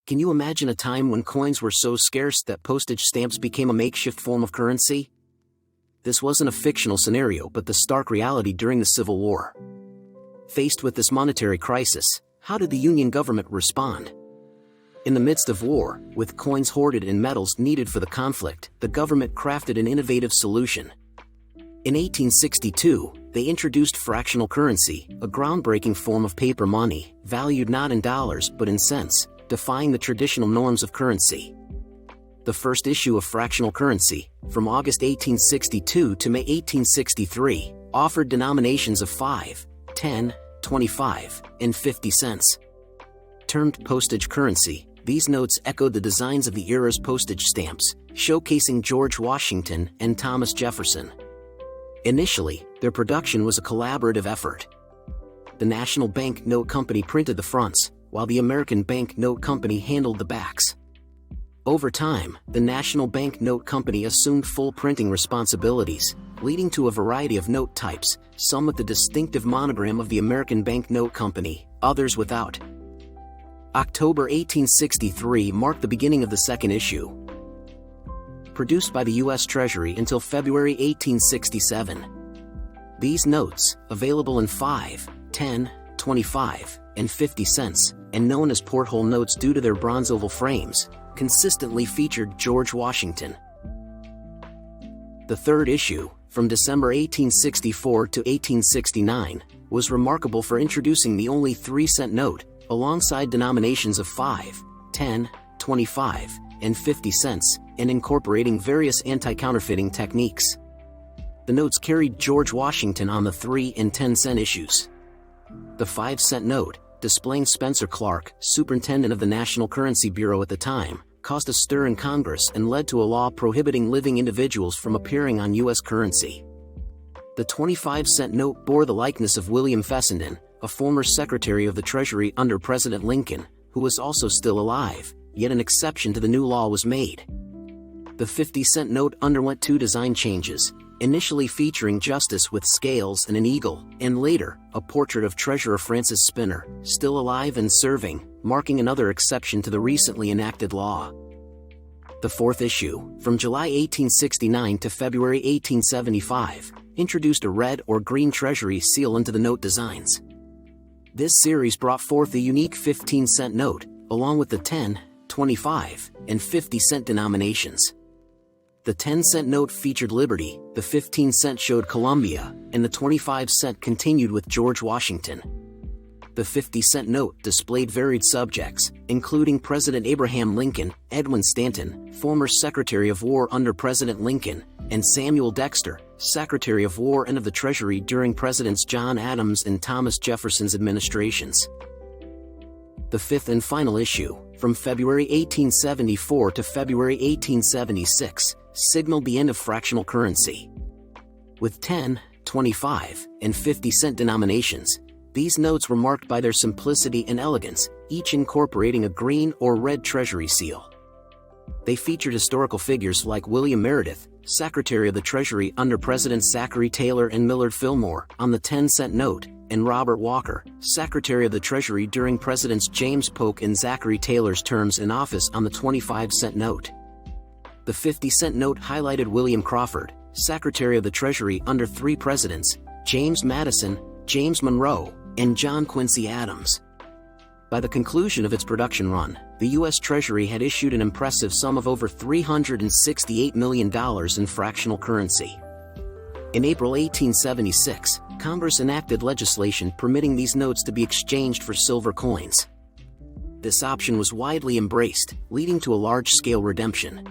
Can you imagine a time when coins were so scarce that postage stamps became a makeshift form of currency? This wasn't a fictional scenario but the stark reality during the Civil War. Faced with this monetary crisis, how did the Union government respond? In the midst of war, with coins hoarded and metals needed for the conflict, the government crafted an innovative solution. In 1862, they introduced fractional currency, a groundbreaking form of paper money, valued not in dollars but in cents, defying the traditional norms of currency. The first issue of fractional currency, from August 1862 to May 1863, offered denominations of 5, 10, 25, and 50 cents. Termed postage currency, these notes echoed the designs of the era's postage stamps, showcasing George Washington and Thomas Jefferson. Initially, their production was a collaborative effort. The National Bank Note Company printed the fronts, while the American Bank Note Company handled the backs. Over time, the National Bank Note Company assumed full printing responsibilities, leading to a variety of note types, some with the distinctive monogram of the American Bank Note Company, others without. October 1863 marked the beginning of the second issue. Produced by the U.S. Treasury until February 1867. These notes, available in 5, 10, 25, and 50 cents, and known as porthole notes due to their bronze oval frames, consistently featured George Washington. The third issue, from December 1864 to 1869, was remarkable for introducing the only 3-cent note, alongside denominations of 5, 10, 25, and 50 cents, and incorporating various anti-counterfeiting techniques. The notes carried George Washington on the 3 and 10-cent issues. The 5-cent note, displaying Spencer Clark, superintendent of the National Currency Bureau at the time, caused a stir in Congress and led to a law prohibiting living individuals from appearing on U.S. currency. The 25-cent note bore the likeness of William Fessenden, a former Secretary of the Treasury under President Lincoln, who was also still alive, yet an exception to the new law was made. The 50-cent note underwent 2 design changes, initially featuring Justice with scales and an eagle, and later, a portrait of Treasurer Francis Spinner, still alive and serving, marking another exception to the recently enacted law. The fourth issue, from July 1869 to February 1875, introduced a red or green Treasury seal into the note designs. This series brought forth a unique 15-cent note, along with the 10, 25, and 50-cent denominations. The 10-cent note featured Liberty, the 15-cent showed Columbia, and the 25-cent continued with George Washington. The 50-cent note displayed varied subjects, including President Abraham Lincoln, Edwin Stanton, former Secretary of War under President Lincoln, and Samuel Dexter, Secretary of War and of the Treasury during Presidents John Adams and Thomas Jefferson's administrations. The fifth and final issue, from February 1874 to February 1876, signaled the end of fractional currency. With 10, 25, and 50-cent denominations, these notes were marked by their simplicity and elegance, each incorporating a green or red Treasury seal. They featured historical figures like William Meredith, Secretary of the Treasury under Presidents Zachary Taylor and Millard Fillmore, on the 10-cent note, and Robert Walker, Secretary of the Treasury during Presidents James Polk and Zachary Taylor's terms in office, on the 25-cent note. The 50-cent note highlighted William Crawford, Secretary of the Treasury under 3 presidents, James Madison, James Monroe, and John Quincy Adams. By the conclusion of its production run, the U.S. Treasury had issued an impressive sum of over $368 million in fractional currency. In April 1876, Congress enacted legislation permitting these notes to be exchanged for silver coins. This option was widely embraced, leading to a large-scale redemption.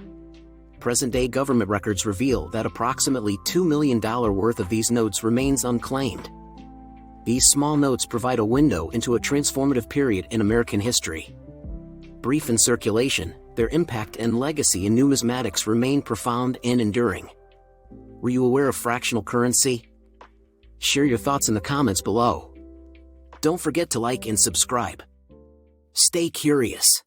Present-day government records reveal that approximately $2 million worth of these notes remains unclaimed. These small notes provide a window into a transformative period in American history. Brief in circulation, their impact and legacy in numismatics remain profound and enduring. Were you aware of fractional currency? Share your thoughts in the comments below. Don't forget to like and subscribe. Stay curious.